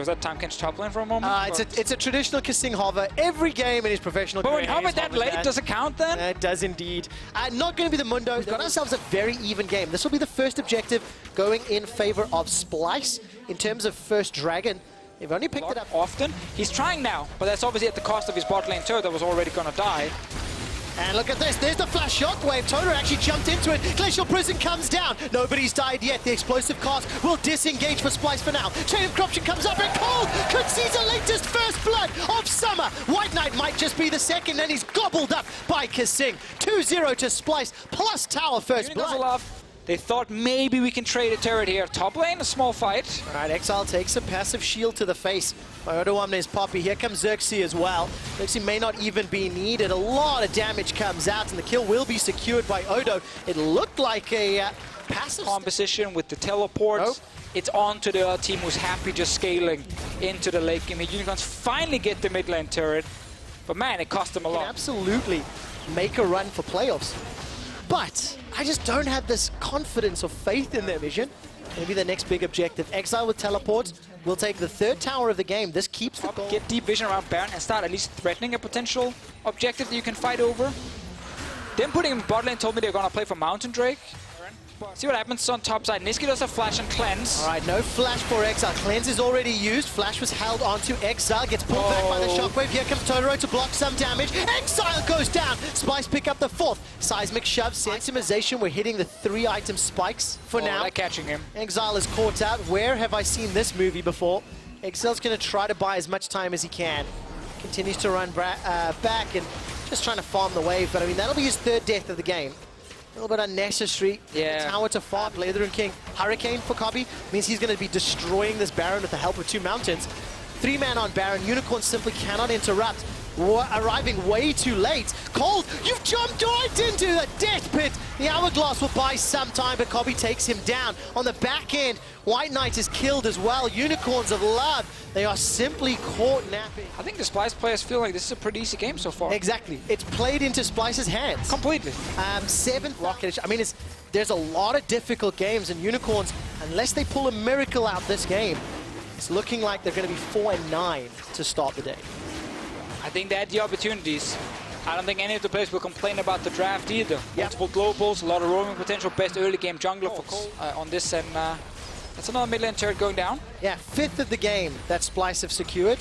was that time catch top lane for a moment? It's a traditional kissing hover every game in his professional career. But when hover that late, does it count then? It does indeed. Not going to be the Mundo. We've got ourselves a very even game. This will be the first objective going in favor of Splice. In terms of first dragon, they've only picked it up often. He's trying now, but that's obviously at the cost of his bot lane turret that was already going to die. And look at this, there's the flash shockwave. Toto actually jumped into it. Glacial Prison comes down. Nobody's died yet. The explosive cast will disengage for Splice for now. Chain of Corruption comes up and Cold could see the latest first blood of summer. White Knight might just be the second, and he's gobbled up by Kasing. 2-0 to Splice, plus tower first blood. They thought maybe we can trade a turret here. Top lane, a small fight. All right, Exile takes a passive shield to the face by Odoamne's Poppy. Here comes Xerxes as well. Xerxes may not even be needed. A lot of damage comes out, and the kill will be secured by Odo. It looked like a passive composition with the teleports. Nope. It's on to the other team who's happy just scaling into the late game. The Unicorns finally get the mid lane turret, but man, it cost them a lot. Absolutely make a run for playoffs. But I just don't have this confidence or faith in their vision. Maybe the next big objective. Exile with teleports will take the third tower of the game. This keeps the goal. Get deep vision around Baron and start at least threatening a potential objective that you can fight over. Them putting him in bot lane told me they're going to play for Mountain Drake. See what happens on top side. Niski does a flash and cleanse. All right, no flash for Exile. Cleanse is already used. Flash was held onto Exile. Gets pulled back by the shockwave. Here comes Totoro to block some damage. Exile goes down. Splice pick up the fourth. Seismic shove. Itemization. We're hitting the 3-item spikes for now. They're catching him. Exile is caught out. Where have I seen this movie before? Exile's going to try to buy as much time as he can. Continues to run back and just trying to farm the wave. But I mean, that'll be his third death of the game. A little bit unnecessary. Yeah. Tower to farm. Blazer and King. Hurricane for Kobe means he's going to be destroying this Baron with the help of 2 mountains. 3-man on Baron. Unicorn simply cannot interrupt. Arriving way too late. Cold, you've jumped right into the death pit. The Hourglass will buy some time, but Kobe takes him down. On the back end, White Knight is killed as well. Unicorns of Love, they are simply caught napping. I think the Splice players feel like this is a pretty easy game so far. Exactly. It's played into Splice's hands. Completely. 7th Rocket. I mean, there's a lot of difficult games, and Unicorns, unless they pull a miracle out this game, it's looking like they're going to be 4-9 to start the day. I think they had the opportunities. I don't think any of the players will complain about the draft either. Yep. Multiple globals, a lot of roaming potential, best early game jungler for Cole on this, and that's another mid lane turret going down. Yeah, 5th of the game that Splice have secured.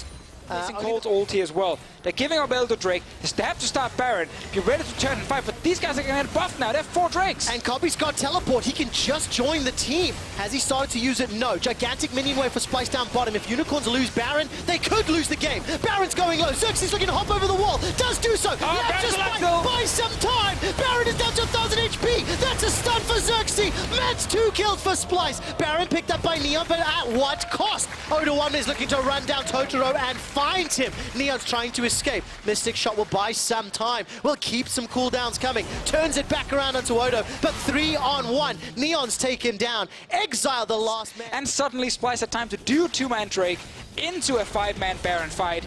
Cold's ulti as well. They're giving up Elder Drake. They have to start Baron. Be ready to turn and fight, but these guys are going to get buffed now. They have 4 Drakes. And Kobe's got teleport. He can just join the team. Has he started to use it? No. Gigantic minion wave for Splice down bottom. If Unicorns lose Baron, they could lose the game. Baron's going low. Xerxes looking to hop over the wall. Does do so. Just buy some time. Baron is down to 1,000 HP. That's a stun for Xerxes. That's 2 kills for Splice. Baron picked up by Neon, but at what cost? Odo1 is looking to run down Totoro and finds him. Neon's trying to escape. Mystic Shot will buy some time. Will keep some cooldowns coming. Turns it back around onto Odo, but 3-on-1. Neon's taken down. Exile the last man. And suddenly Splice had time to do 2-man Drake into a 5-man Baron fight.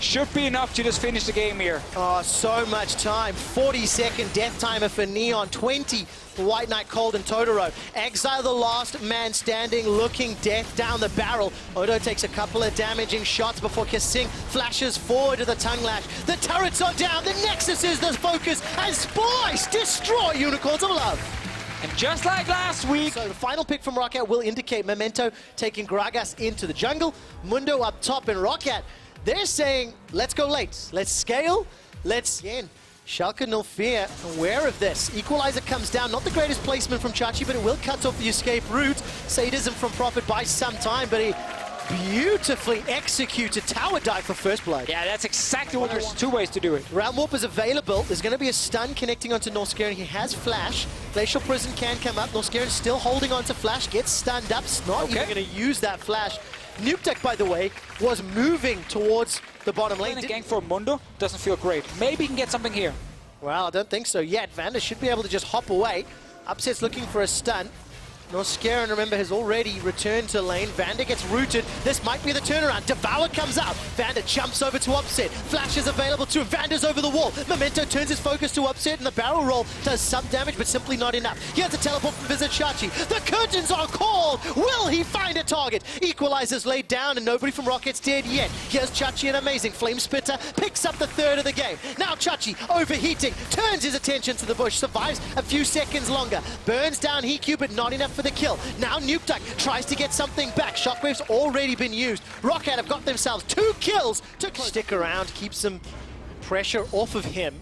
Should be enough to just finish the game here. Oh, so much time. 40-second death timer for Neon. 20 for White Knight, Cold, and Totoro. Exile the last man standing, looking death down the barrel. Odo takes a couple of damaging shots before Kasing flashes forward to the tongue lash. The turrets are down. The Nexus is the focus. And Splice destroy Unicorns of Love. And just like last week... So the final pick from Roccat will indicate Memento taking Gragas into the jungle. Mundo up top in Roccat. They're saying, let's go late. Let's scale. Let's again. Schalke no fear, aware of this. Equalizer comes down. Not the greatest placement from Chachi, but it will cut off the escape route. Sadism from Prophet buys some time, but he beautifully executed tower dive for first blood. Yeah, that's exactly what there's 2 ways to do it. Realm Warp is available. There's going to be a stun connecting onto Norskeren. He has flash. Glacial Prison can come up. Norskeren still holding onto flash. Gets stunned up. Not even going to use that flash. Nuke Deck, by the way, was moving towards the bottom lane. Gang for Mundo doesn't feel great. Maybe he can get something here. Well, I don't think so yet. Vander should be able to just hop away. Upset's looking for a stun. Norscaron, remember, has already returned to lane. Vander gets rooted. This might be the turnaround. Devour comes out. Vander jumps over to Upset. Flash is available to him. Vander's over the wall. Memento turns his focus to Upset, and the barrel roll does some damage, but simply not enough. Here's a teleport from Chachi. The curtains are called. Will he find a target? Equalizer's laid down, and nobody from Rocket's dead yet. Here's Chachi, an amazing Flame Spitter. Picks up the third of the game. Now Chachi, overheating, turns his attention to the bush. Survives a few seconds longer. Burns down Hiku, but not enough for the kill. Now Nuke Duck tries to get something back. Shockwave's already been used. Rocket have got themselves 2 kills to stick around, keep some pressure off of him.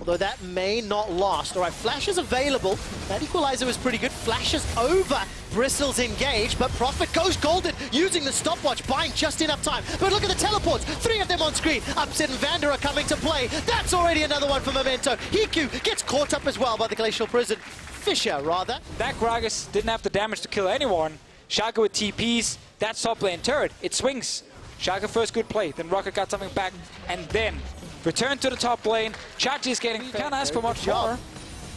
Although that may not last. All right, Flash is available. That equalizer was pretty good. Flashes over. Bristles engaged, but Prophet goes golden, using the stopwatch, buying just enough time. But look at the teleports. 3 of them on screen. Upset and Vander are coming to play. That's already another one for Memento. Hiku gets caught up as well by the Glacial Prison. Fisher, rather. That Gragas didn't have the damage to kill anyone. Schalke with TPs. That top lane turret. It swings. Schalke first good play. Then Rocket got something back. And then return to the top lane. Chachi is getting... You can't ask for much more.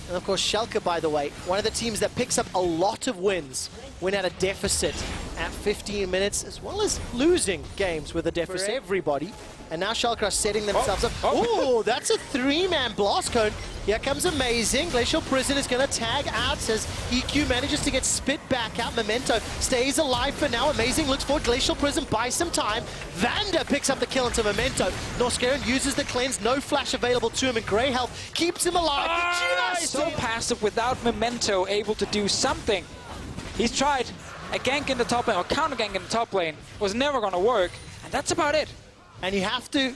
And of course, Schalke, by the way, one of the teams that picks up a lot of wins when at a deficit at 15 minutes, as well as losing games with a deficit. For everybody. And now Schalke are setting themselves up. Oh, that's a 3-man blast cone. Here comes Amazing. Glacial Prison is going to tag out as EQ manages to get spit back out. Memento stays alive for now. Amazing looks forward. Glacial Prison buys some time. Vander picks up the kill into Memento. Norscaron uses the cleanse. No flash available to him, and Grey Health keeps him alive. So passive without Memento able to do something. He's tried a gank in the top lane, or counter gank in the top lane. Was never going to work, and that's about it. And you have to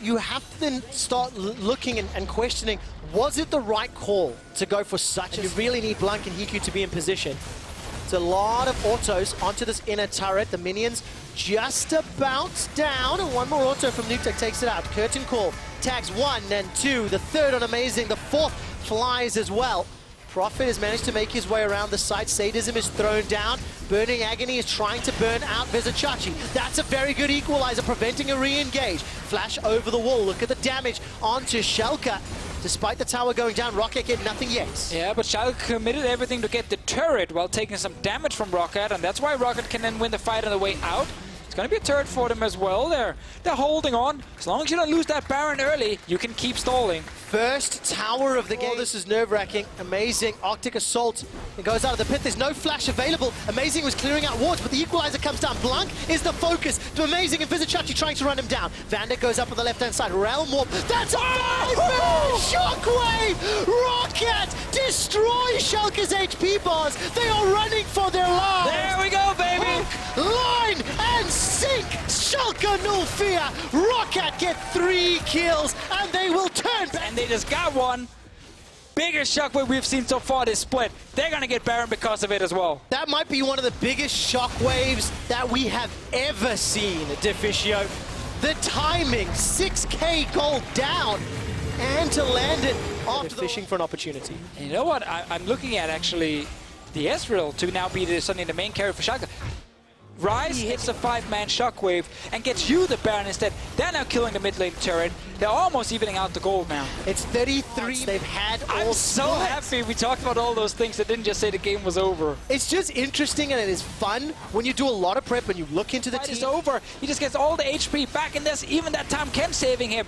then start looking and questioning, was it the right call to go for such? You really need Blanc and Hiku to be in position. It's a lot of autos onto this inner turret. The minions just about down, and one more auto from Nuke takes it out. Curtain call tags 1 and 2. The third on Amazing. The fourth flies as well. Prophet has managed to make his way around the site. Sadism is thrown down. Burning Agony is trying to burn out Vizichachi. That's a very good equalizer, preventing a re-engage. Flash over the wall. Look at the damage onto Schalke. Despite the tower going down, Rocket get nothing yet. Yeah, but Schalke committed everything to get the turret while taking some damage from Rocket, and that's why Rocket can then win the fight on the way out. It's going to be a turret for them as well. They're holding on. As long as you don't lose that Baron early, you can keep stalling. First tower of the game. Oh, this is nerve-wracking. Amazing. Arctic Assault. It goes out of the pit. There's no flash available. Amazing was clearing out wards, but the equalizer comes down. Blanc is the focus to Amazing, and Vizichachi trying to run him down. Vander goes up on the left-hand side. Realm Warp. That's a 5-man shockwave! Rocket destroys Schalke's HP bars. They are running for their lives. There we go, baby! Hook, line, and sink! Schalke null fear. Rocket get 3 kills, and they will turn back. And they just got one. Biggest shockwave we've seen so far this split. They're going to get Baron because of it as well. That might be one of the biggest shockwaves that we have ever seen, Deficio. The timing, 6k gold down, and to land it after fishing for an opportunity. And you know what? I'm looking at actually the Ezreal to now be suddenly the main carry for Schalke. Rise hits a 5-man shockwave and gets you the Baron instead. They're now killing the mid lane turret. They're almost evening out the gold now. It's 33 they've had all I'm so happy we talked about all those things that didn't just say the game was over. It's just interesting, and it is fun when you do a lot of prep and you look into the team. It's over. He just gets all the HP back in this. Even that time Ken saving him.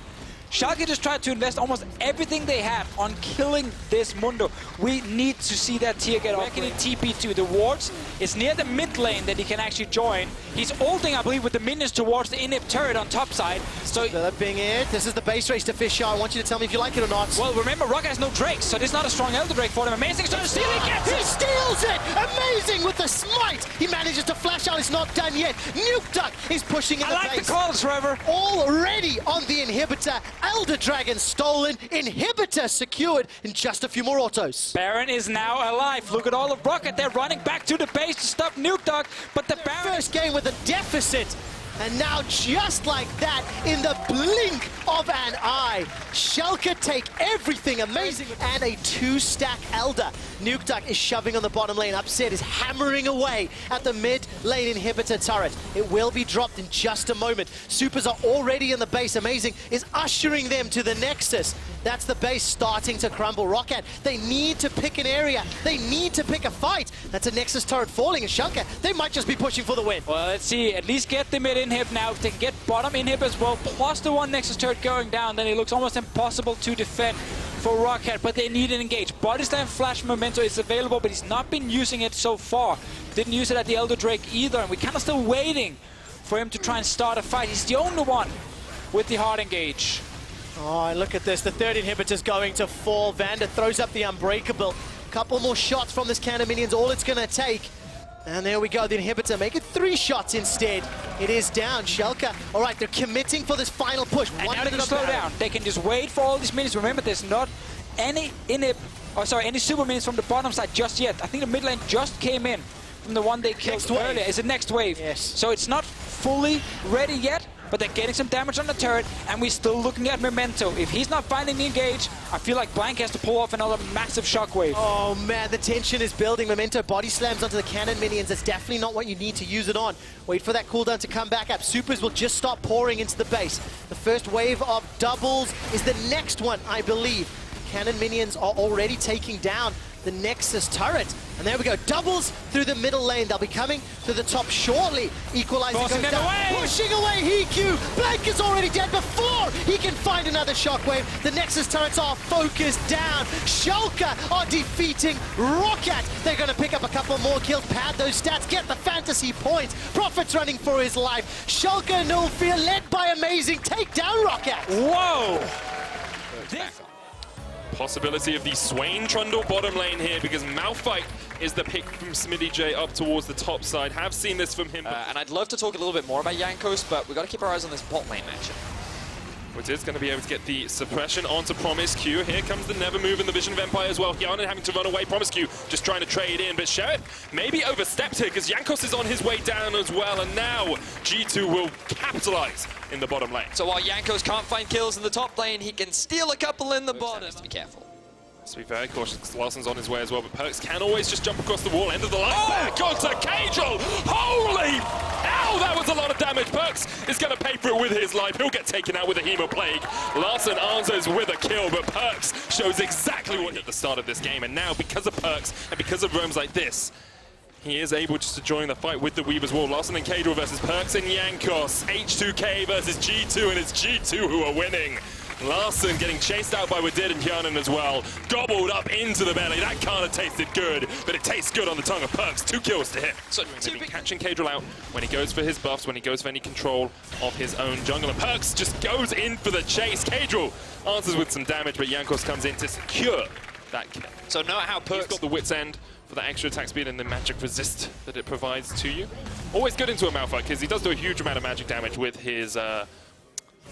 Schalke just tried to invest almost everything they had on killing this Mundo. We need to see that tier get off. TP2. The wards is near the mid lane that he can actually join. He's ulting, I believe, with the minions towards the inhib turret on top side. So developing it. This is the base race to Fisher. I want you to tell me if you like it or not. Well, remember, Rocket has no Drakes, so this is not a strong Elder Drake for them. Amazing trying to steal it. He steals it! Amazing with the smite! He manages to flash out. It's not done yet. Nuke Duck is pushing in the base. I like the calls, Trevor. Already on the inhibitor. Elder Dragon stolen. Inhibitor secured in just a few more autos. Baron is now alive. Look at all of Rocket. They're running back to the base to stop Nuke Duck, but the Baron... First game with a deficit. And now, just like that, in the blink of an eye, Schalke take everything amazing. And a 2-stack Elder. Nukeduck is shoving on the bottom lane. Upset is hammering away at the mid lane inhibitor turret. It will be dropped in just a moment. Supers are already in the base. Amazing is ushering them to the Nexus. That's the base starting to crumble. Rocket, they need to pick an area. They need to pick a fight. That's a Nexus turret falling, and Schalke, they might just be pushing for the win. Well, let's see. At least get the mid inhib now. If they can get bottom inhib as well, plus the one Nexus turret going down, then it looks almost impossible to defend for Rocket, but they need an engage. Body slam flash memento is available, but he's not been using it so far. Didn't use it at the Elder Drake either, and we're kind of still waiting for him to try and start a fight. He's the only one with the hard engage. Oh, and look at this. The third inhibitor's going to fall. Vander throws up the Unbreakable. Couple more shots from this cannon minions, all it's going to take. And there we go, the inhibitor make it 3 shots instead. It is down, Schalke. All right, they're committing for this final push. And now they can slow down. They can just wait for all these minions. Remember, there's not any any super minions from the bottom side just yet. I think the mid lane just came in from the one they killed earlier. It's the next wave. Yes. So it's not fully ready yet, but they're getting some damage on the turret, and we're still looking at Memento. If he's not finding the engage, I feel like Blank has to pull off another massive shockwave. Oh man, the tension is building. Memento body slams onto the cannon minions. That's definitely not what you need to use it on. Wait for that cooldown to come back up. Supers will just start pouring into the base. The first wave of doubles is the next one, I believe. Cannon minions are already taking down the Nexus turret. And there we go, doubles through the middle lane. They'll be coming to the top shortly. Equalizer goes down, pushing away Hiku. Blank is already dead before he can find another shockwave. The Nexus turrets are focused down. Schalke are defeating Rocket. They're gonna pick up a couple more kills, pad those stats, get the fantasy points. Prophet's running for his life. Schalke, no fear, led by Amazing, take down Rocket. Whoa! Possibility of the Swain Trundle bottom lane here, because Malphite is the pick from Smitty J up towards the top side. Have seen this from him. And I'd love to talk a little bit more about Jankos, but we've got to keep our eyes on this bot lane matchup. Which is going to be able to get the suppression onto Promise Q. Here comes the Never Move in the Vision of Empire as well. Hyana having to run away. Promise Q just trying to trade in, but Sheriff maybe overstepped here because Jankos is on his way down as well, and now G2 will capitalize in the bottom lane. So while Jankos can't find kills in the top lane, he can steal a couple in the bottom. Has to be careful. Let's be very cautious because Larson's on his way as well, but Perks can always just jump across the wall. End of the line. Back onto Cajal! Holy hell, that was a lot of damage. Perks is going to pay for it with his life. He'll get taken out with a Hemo Plague. Larson answers with a kill, but Perks shows exactly what at the start of this game. And now, because of Perks and because of roams like this, he is able just to join the fight with the Weaver's Wall. Larson and Cajal versus Perks and Jankos. H2K versus G2, and it's G2 who are winning. Larson getting chased out by Wadid and Hyanan as well. Gobbled up into the belly. That kind of tasted good, but it tastes good on the tongue of Perks. 2 kills to him. So catching Cajal out when he goes for his buffs, when he goes for any control of his own jungle. And Perks just goes in for the chase. Cajal answers with some damage, but Jankos comes in to secure that kill. So note how Perks... He's got the wit's end for that extra attack speed and the magic resist that it provides to you. Always good into a Malphite, because he does do a huge amount of magic damage with his...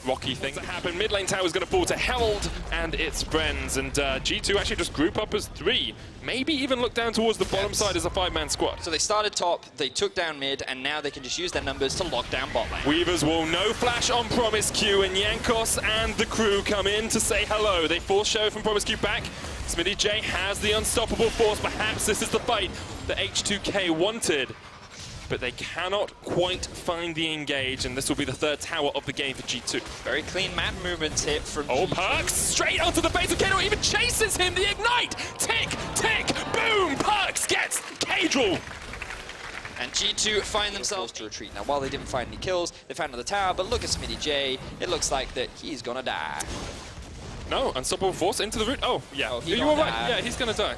rocky things that happen. Mid lane tower is going to fall to Herald and its friends, and G2 actually just group up as 3. Maybe even look down towards the bottom side as a 5-man squad. So they started top, they took down mid, and now they can just use their numbers to lock down bot lane. Weaver's Wall, no flash on Promise Q, and Jankos and the crew come in to say hello. They force Sheriff and Promise Q back. Smitty J has the unstoppable force. Perhaps this is the fight that H2K wanted, but they cannot quite find the engage, and this will be the 3rd tower of the game for G2. Very clean map movements here from G2. Perks straight onto the base of Cajal, even chases him, the ignite! Tick, tick, boom! Perks gets Cajal! And G2 find themselves to retreat. Now, while they didn't find any kills, they found another tower, but look at Smitty J. It looks like that he's gonna die. No, unstoppable force into the root. Oh, yeah. Oh, you were right. Yeah, he's gonna die.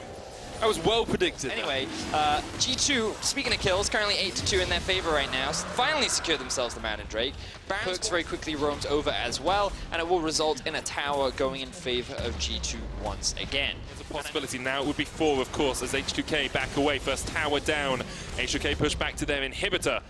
That was well predicted. Anyway, G2, speaking of kills, currently 8-2 in their favor right now. Finally secured themselves the Mountain Drake. Perks very quickly roams over as well, and it will result in a tower going in favor of G2 once again. There's a possibility now. It would be 4, of course, as H2K back away. First tower down. H2K push back to their inhibitor.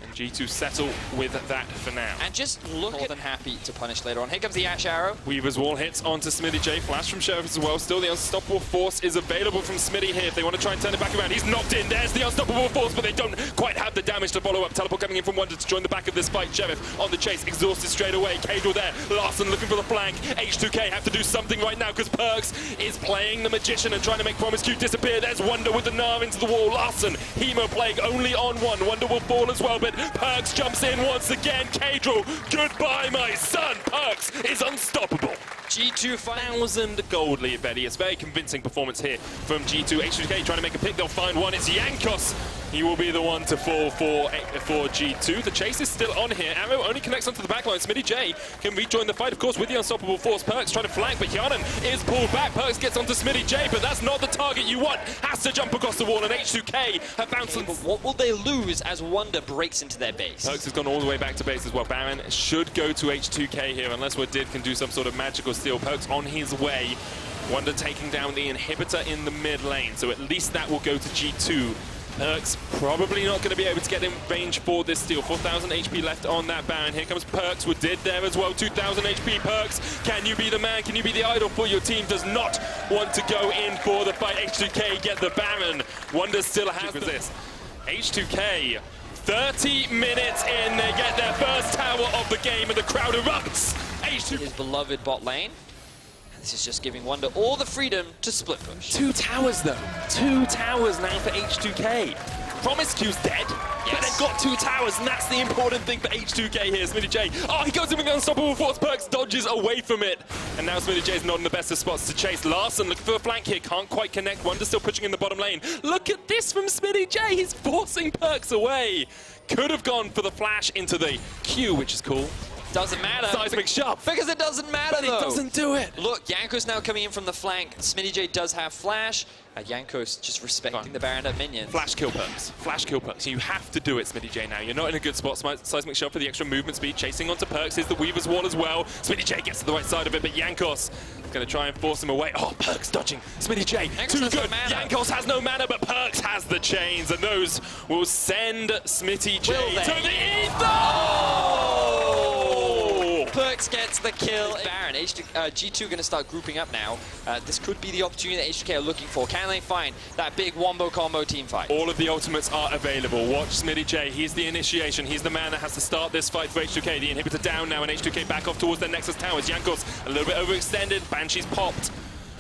And G2 settle with that for now. And just look more than happy to punish later on. Here comes the Ash Arrow. Weaver's wall hits onto Smitty J. Flash from Sheriff as well. Still the unstoppable force is available from Smitty here if they want to try and turn it back around. He's knocked in. There's the unstoppable force, but they don't quite have the damage to follow up. Teleport coming in from Wonder to join the back of this fight. Sheriff on the chase, exhausted straight away. KazaLoLL there. Larssen looking for the flank. H2K have to do something right now because Perkz is playing the Magician and trying to make Promiscu disappear. There's Wonder with the Gnar into the wall. Larssen, Hemo playing only on one. Wonder will fall as well, but Perkz jumps in once again. KazaLoLL, goodbye my son. Perkz is unstoppable. G2 1,000 gold lead, Betty. It's a very convincing performance here from G2. H2K trying to make a pick. They'll find one. It's Jankos. He will be the one to fall for G2. The chase is still on here. Arrow only connects onto the backline. Smitty J can rejoin the fight, of course, with the unstoppable force. Perkz trying to flank, but Hyanan is pulled back. Perkz gets onto Smitty J, but that's not the target you want. Has to jump across the wall, and H2K have bounced. But what will they lose as Wonder breaks into their base? Perkz has gone all the way back to base as well. Baron should go to H2K here, unless Wadid can do some sort of magical steal. Perkz on his way. Wonder taking down the inhibitor in the mid lane, so at least that will go to G2. Perkz probably not going to be able to get in range for this steal. 4,000 HP left on that Baron. Here comes Perkz with Wadid there as well. 2,000 HP. Perkz, can you be the man? Can you be the idol for your team? Does not want to go in for the fight. H2K get the Baron. Wonder still has this. H2K, 30 minutes in, they get their first tower of the game and the crowd erupts. H2K. His beloved bot lane. This is just giving Wonder all the freedom to split push. 2 towers though. 2 towers now for H2K. Promiscu's dead, but they've got 2 towers, and that's the important thing for H2K here. Smitty J, oh, he goes in with the unstoppable force. Perkz dodges away from it, and now Smitty J's not in the best of spots to chase. Larssen looking for a flank here, can't quite connect. Wonder still pushing in the bottom lane. Look at this from Smitty J, he's forcing Perkz away. Could have gone for the flash into the Q, which is cool. Doesn't matter. Seismic shove. Because it doesn't matter, but it doesn't do it. Look, Jankos now coming in from the flank. Smitty J does have flash. Jankos just respecting the Baron at minions. Flash kill Perkz. Flash kill Perkz. You have to do it, Smitty J, now. You're not in a good spot. Seismic shove for the extra movement speed. Chasing onto Perkz is the Weaver's wall as well. Smitty J gets to the right side of it, but Jankos is going to try and force him away. Oh, Perkz dodging. Smitty J, too good. Jankos has no mana, but Perkz has the chains, and those will send Smitty J to the ether! Oh! Perkz gets the kill. Baron, G2 going to start grouping up now. This could be the opportunity that H2K are looking for. Can they find that big wombo combo team fight? All of the ultimates are available. Watch Smitty J. He's the initiation. He's the man that has to start this fight for H2K. The inhibitor down now, and H2K back off towards their Nexus towers. Jankos a little bit overextended. Banshee's popped.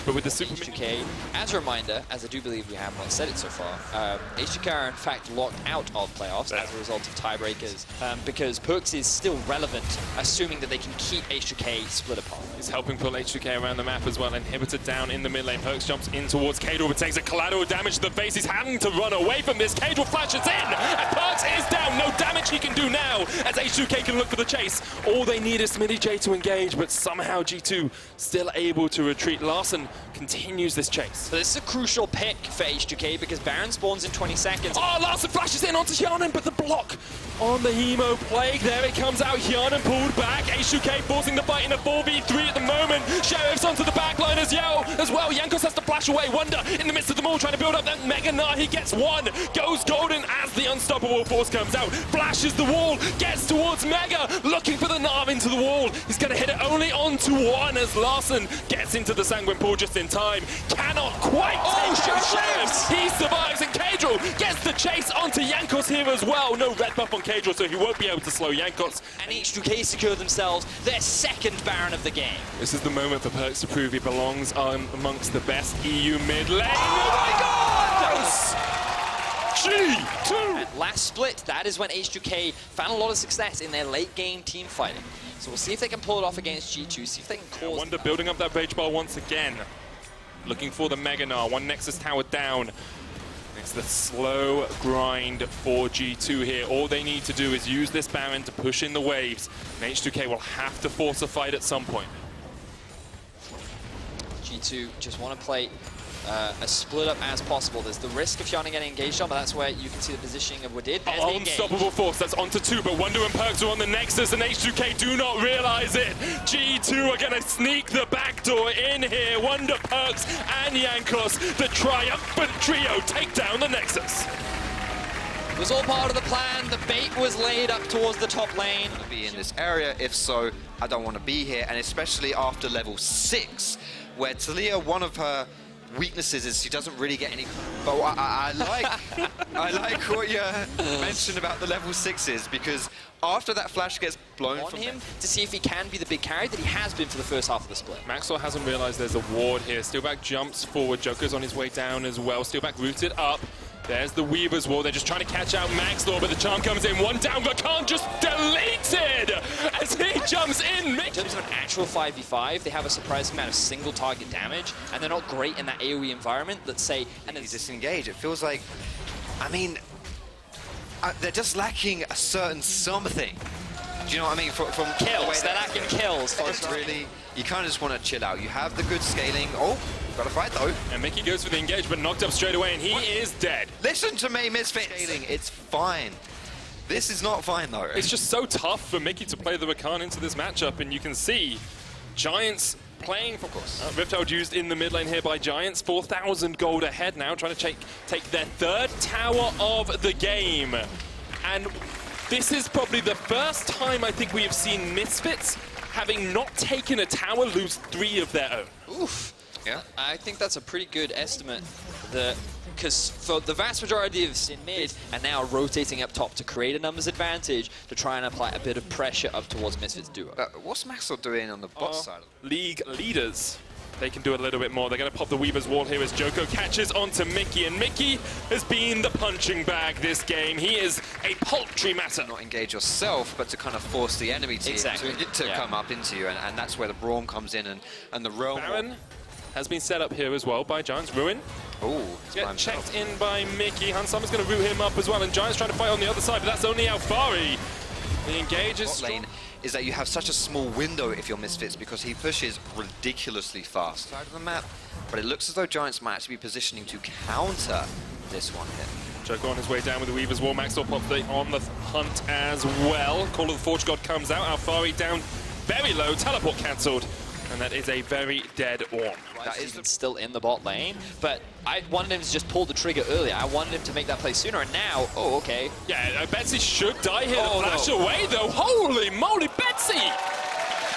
But with the super H2K, as a reminder, as I do believe we have not said it so far, H2K are in fact locked out of playoffs as a result of tiebreakers because Perkz is still relevant, assuming that they can keep H2K split apart. He's helping pull H2K around the map as well. Inhibitor down in the mid lane. Perkz jumps in towards KazaLoLL, but takes a collateral damage to the face. He's having to run away from this. KazaLoLL flashes in, and Perkz is down. No damage he can do now as H2K can look for the chase. All they need is Smitty J to engage, but somehow G2 still able to retreat. Larssen continues this chase. So this is a crucial pick for H2K because Baron spawns in 20 seconds. Oh, Larssen flashes in onto Hyanan, but the block on the Hemo Plague. There it comes out. Hyanan pulled back. H2K forcing the fight in a 4v3 at the moment. Sheriff's onto the backline as well. Jankos has to flash away. Wonder in the midst of them all trying to build up that Mega Gnar. He gets one. Goes golden as the unstoppable force comes out. Flashes the wall. Gets towards Mega. Looking for the Gnar into the wall. He's going to hit it only onto one as Larssen gets into the Sanguine Pool just in time. Cannot quite take Sheriff. He survives, and KazaLoLL gets the chase onto Jankos here as well. No red buff on KazaLoLL, so he won't be able to slow Jankos. And H2K secure themselves their second Baron of the game. This is the moment for Perkz to prove he belongs amongst the best EU mid lane. Oh my God! G2! And last split, that is when H2K found a lot of success in their late game team fighting. So we'll see if they can pull it off against G2, see if they can cause... Wonder building up that Rage Bar once again. Looking for the Mega Gnar, one Nexus tower down. It's the slow grind for G2 here. All they need to do is use this Baron to push in the waves. And H2K will have to force a fight at some point. G2 just want to play as split up as possible. There's the risk of Hyanan getting engaged on, but that's where you can see the positioning of Wadid. Oh, unstoppable force, that's onto 2, but Wonder and Perkz are on the Nexus, and H2K do not realize it. G2 are going to sneak the back door in here. Wonder, Perkz, and Jankos, the triumphant trio, take down the Nexus. It was all part of the plan. The bait was laid up towards the top lane. Be in this area, if so, I don't want to be here, and especially after level 6, where Talia, one of her weaknesses is she doesn't really get any. But I like what you mentioned about the level 6s, because after that flash gets blown On from him to see if he can be the big carry that he has been for the first half of the split. Maxwell hasn't realized there's a ward here. Steelback jumps forward. Joker's on his way down as well. Steelback rooted up. There's the Weaver's wall. They're just trying to catch out Maxwell, but the charm comes in. One down, but can't just deleted as he jumps in. In terms of an actual 5v5, they have a surprising amount of single target damage, and they're not great in that AoE environment, let's say. And He's disengaged. It feels like, I mean, they're just lacking a certain something. Do you know what I mean? From kills, they're lacking kills. Really, you kind of just want to chill out. You have the good scaling. Oh, got to fight though. And Mickey goes for the engage, but knocked up straight away, and he is dead. Listen to me, Misfit. Scaling, it's fine. This is not fine though. It's just so tough for Mickey to play the Rakan into this matchup, and you can see Giants playing for Rift Herald used in the mid lane here by Giants. 4,000 gold ahead now, trying to take their third tower of the game. And this is probably the first time I think we have seen Misfits, having not taken a tower, lose 3 of their own. Oof. Yeah. I think that's a pretty good estimate. Because for the vast majority of Sin mid are now rotating up top to create a numbers advantage to try and apply a bit of pressure up towards Misfits duo. What's Maxwell doing on the bot side? League leaders, they can do a little bit more. They're going to pop the Weaver's wall here as Joko catches onto Mickey, and Mickey has been the punching bag this game. He is a paltry matter. Not engage yourself, but to kind of force the enemy team to Yeah. come up into you, and that's where the Braum comes in, and the Realm. Baron has been set up here as well by Giants. Ruin. Oh, Get checked in by Mickey. Hansama's going to root him up as well, and Giants trying to fight on the other side, but that's only Alfari. The engage is lane is that you have such a small window if you're Misfits, because he pushes ridiculously fast side of the map, but it looks as though Giants might actually be positioning to counter this one here. Joko on his way down with the Weaver's wall. Maxwell pops on the hunt as well. Call of the Forge God comes out. Alfari down very low. Teleport cancelled. And that is a very dead Orm. That is still in the bot lane, but I wanted him to just pull the trigger earlier. I wanted him to make that play sooner, and now, oh, okay. Yeah, Betsy should die here. The flash away, though. Holy moly, Betsy!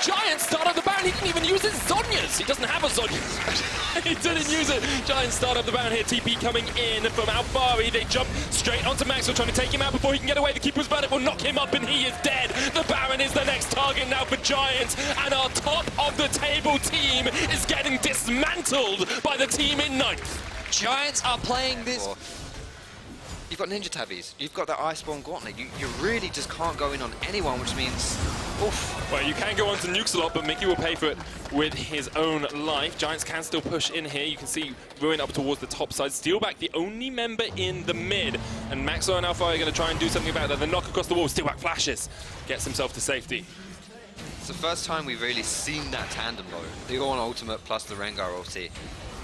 Giant start up the Baron. He didn't even use his Zhonya's. He doesn't have a Zhonya. He didn't use it. Giant start up the Baron here. TP coming in from Alfari. They jump straight onto Maxwell, trying to take him out before he can get away. The Keeper's Bandit will knock him up, and he is dead. The Baron is the next target now for Giants, and our top of the table team is getting dismantled by the team in 9th. Giants are playing this. You've got Ninja Tabbies, you've got that Iceborne Gauntlet, you really just can't go in on anyone, which means, oof. Well, you can go on to nukes a lot, but Mickey will pay for it with his own life. Giants can still push in here. You can see Ruin up towards the top side. Steelback, the only member in the mid. And Maxwell and Alpha are going to try and do something about that. The knock across the wall. Steelback flashes. Gets himself to safety. It's the first time we've really seen that tandem though. The Ornn ultimate plus the Rengar ulti.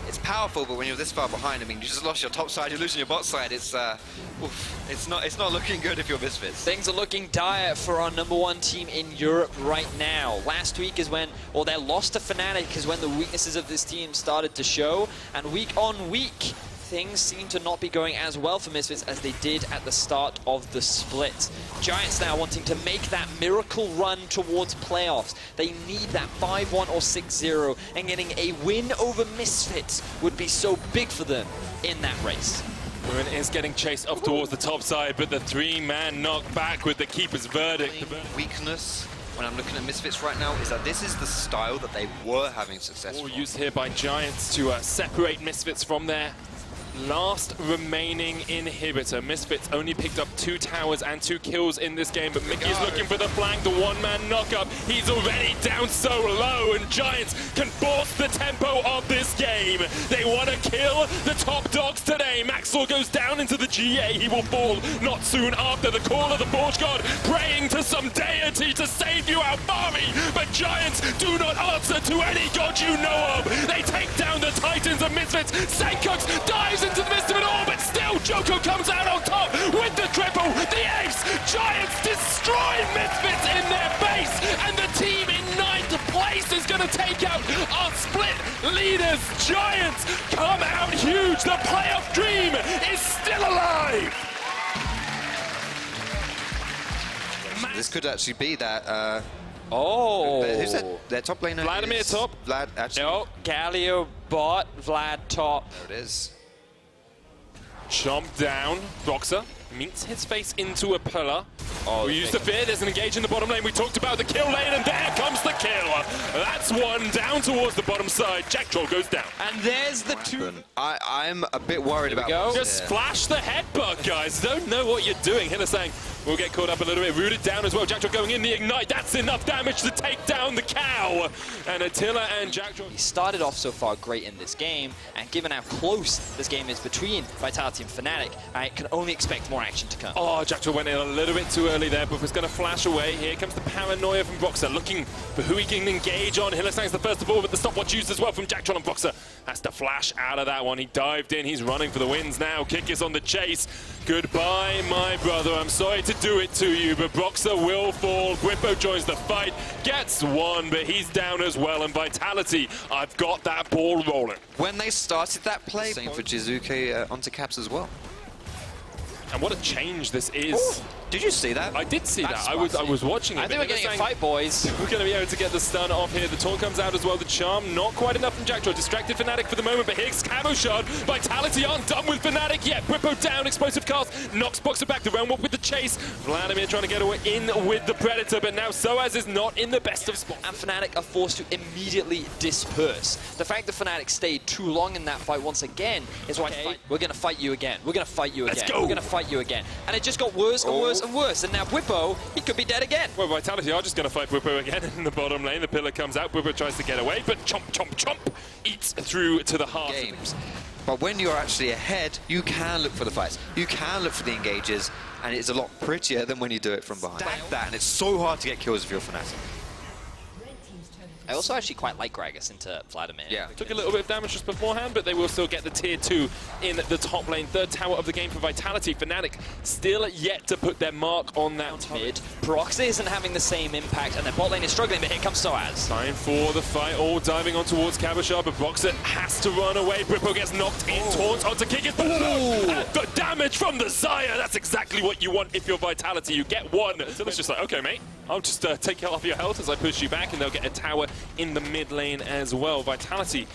It's powerful, but when you're this far behind, I mean, you just lost your top side, you're losing your bot side. It's not looking good if you're Misfits. Things are looking dire for our #1 team in Europe right now. Last week is when, or their loss to Fnatic is when the weaknesses of this team started to show, and week on week, things seem to not be going as well for Misfits as they did at the start of the split. Giants now wanting to make that miracle run towards playoffs. They need that 5-1 or 6-0, and getting a win over Misfits would be so big for them in that race. Ruin is getting chased off towards the top side, but the 3-man knock back with the Keeper's verdict. Weakness when I'm looking at Misfits right now is that this is the style that they were having success All with. used here by Giants to separate Misfits from their last remaining inhibitor. Misfits only picked up 2 towers and 2 kills in this game, but Mickey's looking for the flank, the one-man knockup. He's already down so low, and Giants can force the tempo of this game. They want to kill the top dogs today. Maxwell goes down into the GA. He will fall not soon after. The call of the Forge God, praying to some deity to save you, Alfari, but Giants do not answer to any god you know of. They take down the Titans of Misfits. Sankux dives into the midst of it all, but still Joko comes out on top with the triple, the ace. Giants destroy Misfits in their base, and the team in 9th place is going to take out our split leaders. Giants come out huge. The playoff dream is still alive. This could actually be that. Oh. Who's that? Their top laner. Vladimir is top. Vlad, actually. No, Galio bot, Vlad top. There it is. Chomp down. Boxer meets his face into a pillar. Oh, We use the fear, there's an engage in the bottom lane. We talked about the kill lane, and there comes the kill. That's one down towards the bottom side. Jack Troll goes down. And there's the two. I'm a bit worried about go. this. Just flash the headbutt, guys. Don't know what you're doing. Hillisang will get caught up a little bit. Rooted down as well. Jack Troll going in the ignite. That's enough damage to take down the cow. And Attila and Jack Troll. He started off so far great in this game, and given how close this game is between Vitality and Fnatic, I can only expect more action to come. Oh, Jack Troll went in a little bit too early there, but was going to flash away. Here comes the paranoia from Boxer, looking for who he can engage on. Hillisang's the first of all, but the stopwatch used as well from Jack Troll, and Boxer has to flash out of that one. He dived in. He's running for the wins now. Kick is on the chase. Goodbye, my brother. I'm sorry to do it to you, but Boxer will fall. Gwippo joins the fight, gets one, but he's down as well. And Vitality, I've got that ball rolling. When they started that play, same for Jizuke onto Caps as well. And what a change this is. Ooh, did you see that? I did see That's that. I was watching it. I think we're getting a fight, boys. We're going to be able to get the stun off here. The taunt comes out as well. The charm, not quite enough from Jack Troll. Distracted Fnatic for the moment, but here's Camo Shard. Vitality aren't done with Fnatic yet. Whippo down, explosive cast, knocks Boxer back. The round walk with the chase. Vladimir trying to get away in with the Predator, but now Soaz is not in the best of spots. And Fnatic are forced to immediately disperse. The fact that Fnatic stayed too long in that fight once again is why we're going to fight you again. We're going to fight you again. Let's go. We're going to fight you again. And it just got worse and worse and worse. And now Whippo, he could be dead again. Well, Vitality are just going to fight Whippo again in the bottom lane. The pillar comes out. Whippo tries to get away, but chomp, chomp, chomp eats through to the heart. Games. But when you're actually ahead, you can look for the fights. You can look for the engages, and it's a lot prettier than when you do it from behind. Like that, and it's so hard to get kills if you're Fnatic. I also actually quite like Gragas into Vladimir. Yeah. Took a little bit of damage just beforehand, but they will still get the tier 2 in the top lane. Third tower of the game for Vitality. Fnatic still yet to put their mark on that Mid. Proxy isn't having the same impact, and their bot lane is struggling, but here comes Soaz. Time for the fight, all diving on towards Cabochard, but Boxer has to run away. Brippo gets knocked in, taunts onto Kick, but the damage from the Xayah, that's exactly what you want if you're Vitality. You get one. So it's just like, okay, mate, I'll just take off your health as I push you back, and they'll get a tower in the mid lane as well. Vitality,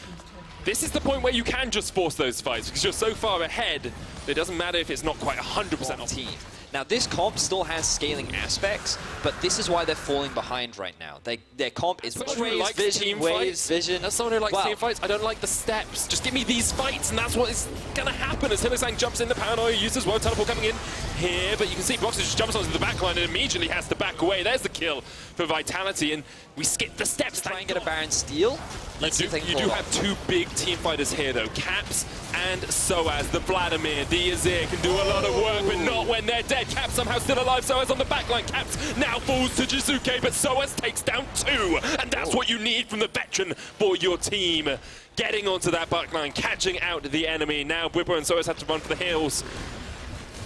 this is the point where you can just force those fights, because you're so far ahead, it doesn't matter if it's not quite 100% on Team. Now, this comp still has scaling aspects, but this is why they're falling behind right now. Their comp is Someone who likes vision, team waves, fights. vision. As someone who likes Wow. team fights, I don't like the steps. Just give me these fights, and that's what is going to happen as Hillisang jumps in. The paranoia uses well. Teleport coming in here, but you can see Boxer just jumps onto the backline and immediately has to back away. There's the kill for Vitality, and we skip the steps. Try and get a Baron steal. Let's see if they can You pull do it have off. two big team fighters here, though. Caps and Soaz. The Vladimir, the Azir can do a lot of work, but not when they're dead. Caps somehow still alive. Soaz on the backline. Caps now falls to Jizuke, but Soaz takes down two. And that's what you need from the veteran for your team. Getting onto that backline, catching out the enemy. Now Whippo and Soaz have to run for the hills.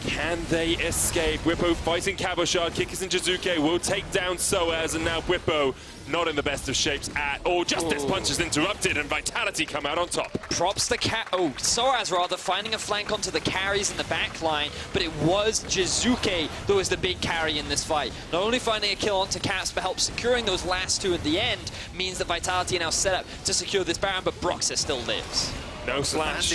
Can they escape? Whippo fighting Cabochard. Kickers and Jizuke will take down Soaz, and now Whippo not in the best of shapes at all. Justice punch is interrupted, and Vitality come out on top. Props the Soaz rather, finding a flank onto the carries in the back line, but it was Jizuke that was the big carry in this fight. Not only finding a kill onto Caps, but help securing those last two at the end means that Vitality are now set up to secure this Baron, but Broxer still lives. No flash.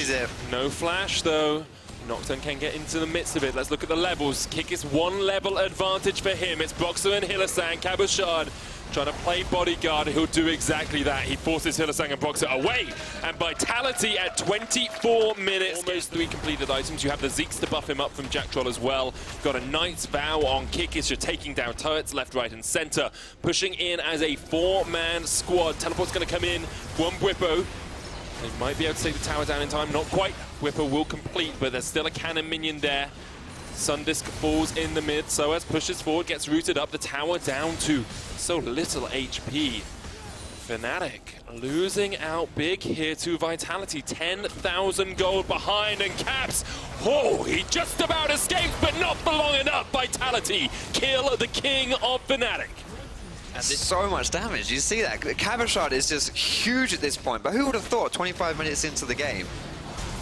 No flash, though. Nocturne can get into the midst of it. Let's look at the levels. Kick is one level advantage for him. It's Boxer and Hillisang. Cabochard trying to play bodyguard. He'll do exactly that. He forces Hillisang and Boxer away. And Vitality at 24 minutes. Almost 3 completed items. You have the Zeeks to buff him up from Jack Troll as well. Got a Knight's Vow on Kickis. You're taking down turrets left, right, and center. Pushing in as a 4-man squad. Teleport's going to come in. One Whippo. They might be able to take the tower down in time. Not quite. Whipper will complete, but there's still a cannon minion there. Sundisk falls in the mid. Soaz pushes forward, gets rooted up. The tower down to so little HP. Fnatic losing out big here to Vitality. 10,000 gold behind, and Caps. Oh, he just about escaped, but not for long enough. Vitality kill the king of Fnatic. And so much damage. You see that? Cabochard is just huge at this point. But who would have thought 25 minutes into the game,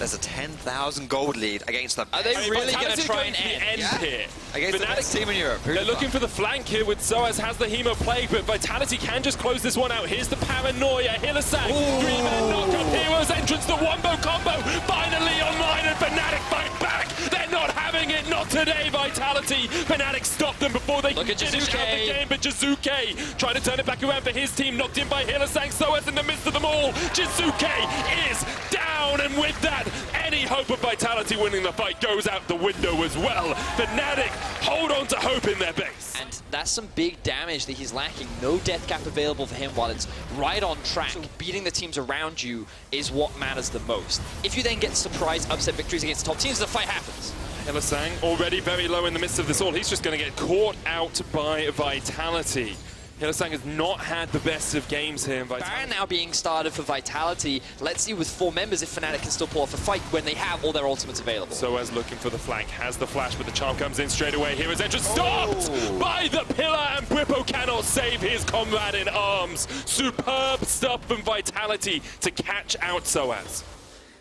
There's a 10,000 gold lead against the Are they I mean, really going to Vitality try going and for the end? end here. against the best team in Europe. Who'd They're have looking thought? for the flank here with Soaz has the Hemo Plague, but Vitality can just close this one out. Here's the Paranoia, Hillisang, 3-man knock-up, Heroes entrance, the Wombo combo, finally online, and Fnatic fight back. They're not having it, not today, Vitality. Fnatic stopped them before they Look can at finish out Jizuke. the game, but Jizuke trying to turn it back around for his team, knocked in by Hillisang, Soaz in the midst of them all. Jizuke is down, and with that, any hope of Vitality winning the fight goes out the window as well. Fnatic hold on to hope in their base. And that's some big damage that he's lacking. No death cap available for him while it's right on track. So beating the teams around you is what matters the most. If you then get surprise upset victories against the top teams, the fight happens. Hillisang already very low in the midst of this all. He's just going to get caught out by Vitality. Hillisang has not had the best of games here in Vitality. Baron now being started for Vitality. Let's see with 4 members if Fnatic can still pull off a fight when they have all their ultimates available. Soaz looking for the flank, has the flash, but the charm comes in straight away. Here is entrance stopped by the pillar, and Bwipo cannot save his comrade in arms. Superb stuff from Vitality to catch out Soaz.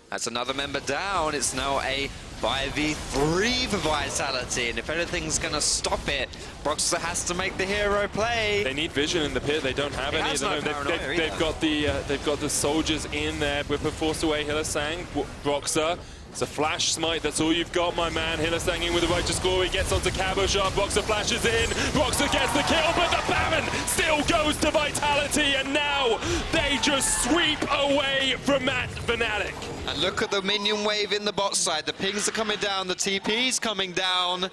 That's another member down. It's now a 5v3 for Vitality, and if anything's going to stop it, Broxer has to make the hero play. They need vision in the pit. They don't have He any has of no them. paranoia They've got the soldiers in there. Bwipo forced away Hillisang. Broxer. It's a flash smite, that's all you've got, my man. Hillisang in with the righteous glory, gets onto Cabo Sharp, Broxer flashes in, Broxer gets the kill, but the Baron still goes to Vitality, and now they just sweep away from that Fnatic. And look at the minion wave in the bot side. The pings are coming down, the TP's coming down.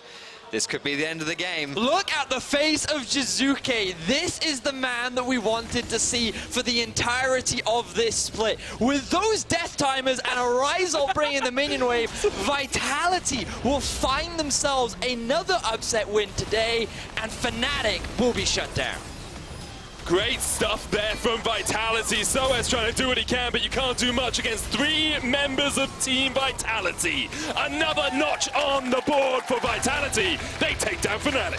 This could be the end of the game. Look at the face of Jizuke. This is the man that we wanted to see for the entirety of this split. With those death timers and a Rizal bringing the minion wave, Vitality will find themselves another upset win today, and Fnatic will be shut down. Great stuff there from Vitality. Soaz trying to do what he can, but you can't do much against 3 members of Team Vitality. Another notch on the board for Vitality. They take down Fnatic.